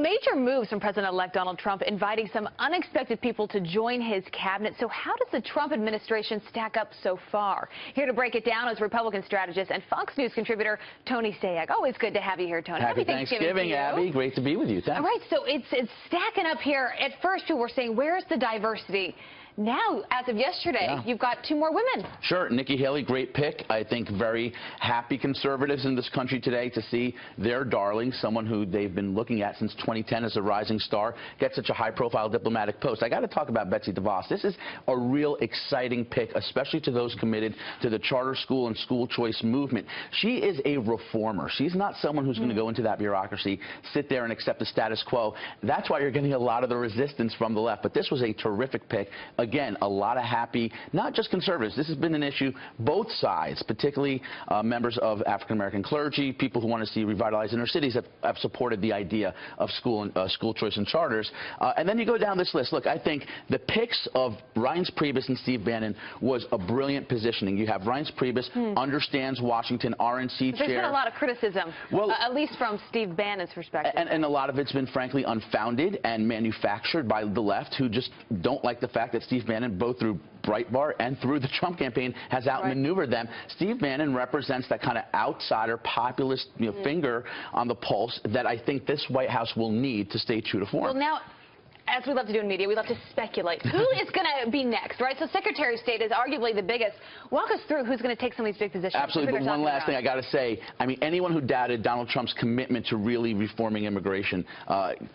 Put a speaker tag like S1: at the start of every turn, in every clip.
S1: major moves from President-elect Donald Trump inviting some unexpected people to join his cabinet. So how does the Trump administration stack up so far? Here to break it down is Republican strategist and Fox News contributor Tony Sayegh. Always good to have you here, Tony.
S2: Happy Thanksgiving, Abby. Great to be with you. Thanks.
S1: All right, so it's stacking up here. At first, people were saying, where's the diversity? Now, as of yesterday, you've got two more women.
S2: Sure. Nikki Haley, great pick. I think very happy conservatives in this country today to see their darling, someone who they've been looking at since 2010 as a rising star, get such a high-profile diplomatic post. I got to talk about Betsy DeVos. This is a real exciting pick, especially to those committed to the charter school and school choice movement. She is a reformer. She's not someone who's going to go into that bureaucracy, sit there and accept the status quo. That's why you're getting a lot of the resistance from the left. But this was a terrific pick. Again, a lot of happy, not just conservatives. This has been an issue, both sides, particularly members of African-American clergy, people who want to see revitalized inner cities have supported the idea of school choice and charters. And then you go down this list. Look, I think the picks of Reince Priebus and Steve Bannon was a brilliant positioning. You have Reince Priebus, understands Washington, RNC chair.
S1: There's been a lot of criticism, well, at least from Steve Bannon's perspective.
S2: And a lot of it's been, frankly, unfounded and manufactured by the left, who just don't like the fact that Steve Bannon, both through Breitbart and through the Trump campaign, has outmaneuvered them. Steve Bannon represents that kind of outsider, populist finger on the pulse that I think this White House will need to stay true to form.
S1: Well, now, as we love to do in media, we love to speculate. Who is going to be next, right? So Secretary of State is arguably the biggest. Walk us through who's going to take some of these big positions.
S2: Absolutely. But one last thing I got to say, I mean, anyone who doubted Donald Trump's commitment to really reforming immigration,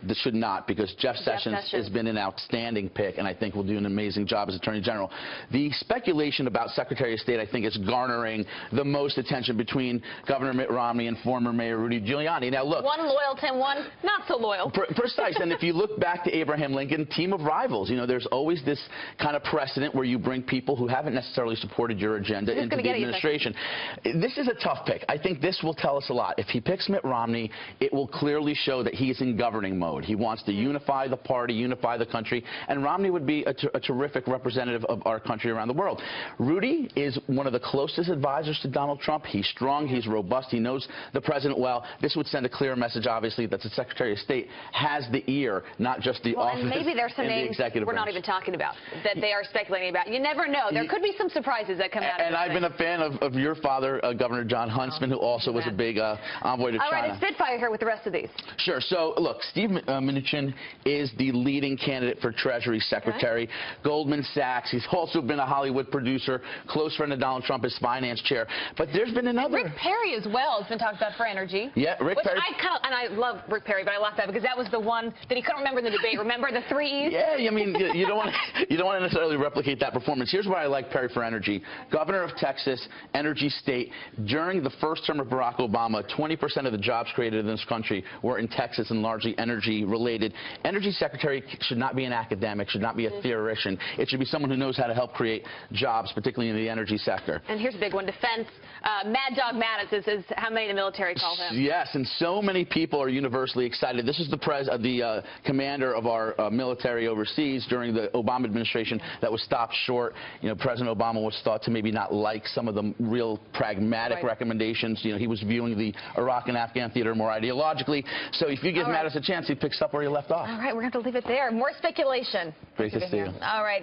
S2: this should not, because Jeff Sessions has been an outstanding pick, and I think will do an amazing job as Attorney General. The speculation about Secretary of State, I think, is garnering the most attention between Governor Mitt Romney and former Mayor Rudy Giuliani. Now, look.
S1: One loyal, Tim, one not so loyal.
S2: Precise. And if you look back to Abraham Lincoln, team of rivals. You know, there's always this kind of precedent where you bring people who haven't necessarily supported your agenda into the administration. This is a tough pick. I think this will tell us a lot. If he picks Mitt Romney, it will clearly show that he's in governing mode. He wants to unify the party, unify the country, and Romney would be a terrific representative of our country around the world. Rudy is one of the closest advisors to Donald Trump. He's strong, he's robust, he knows the president well. This would send a clear message, obviously, that the Secretary of State has the ear, not just the office.
S1: And maybe there's some names we're not even talking about that they are speculating about. You never know. There could be some surprises that come out of it.
S2: And I've been a fan of your father, Governor John Huntsman, who also was a big envoy to China.
S1: All right, it's Spitfire here with the rest of these.
S2: Sure. So, look, Steve Mnuchin is the leading candidate for Treasury Secretary. Goldman Sachs. He's also been a Hollywood producer, close friend of Donald Trump as finance chair. But there's been another.
S1: And Rick Perry as well has been talked about for energy.
S2: Yeah, Rick Perry.
S1: And I love Rick Perry, but I laughed at that because that was the one that he couldn't remember in the debate. Remember the 3 E's?
S2: Yeah, I mean, you don't want to necessarily replicate that performance. Here's why I like Perry for energy. Governor of Texas, energy state. During the first term of Barack Obama, 20% of the jobs created in this country were in Texas and largely energy related. Energy secretary should not be an academic, should not be a theoretician. It should be someone who knows how to help create jobs, particularly in the energy sector.
S1: And here's a big one, defense. Mad Dog Mattis is how many in the military call him.
S2: Yes, and so many people are universally excited. This is the commander of our military overseas during the Obama administration that was stopped short. You know, President Obama was thought to maybe not like some of the real pragmatic recommendations. You know, he was viewing the Iraq and Afghan theater more ideologically. So if you give Mattis a chance, he picks up where he left off.
S1: All right, we're going to have to leave it there. More speculation.
S2: Great to see you.
S1: All right.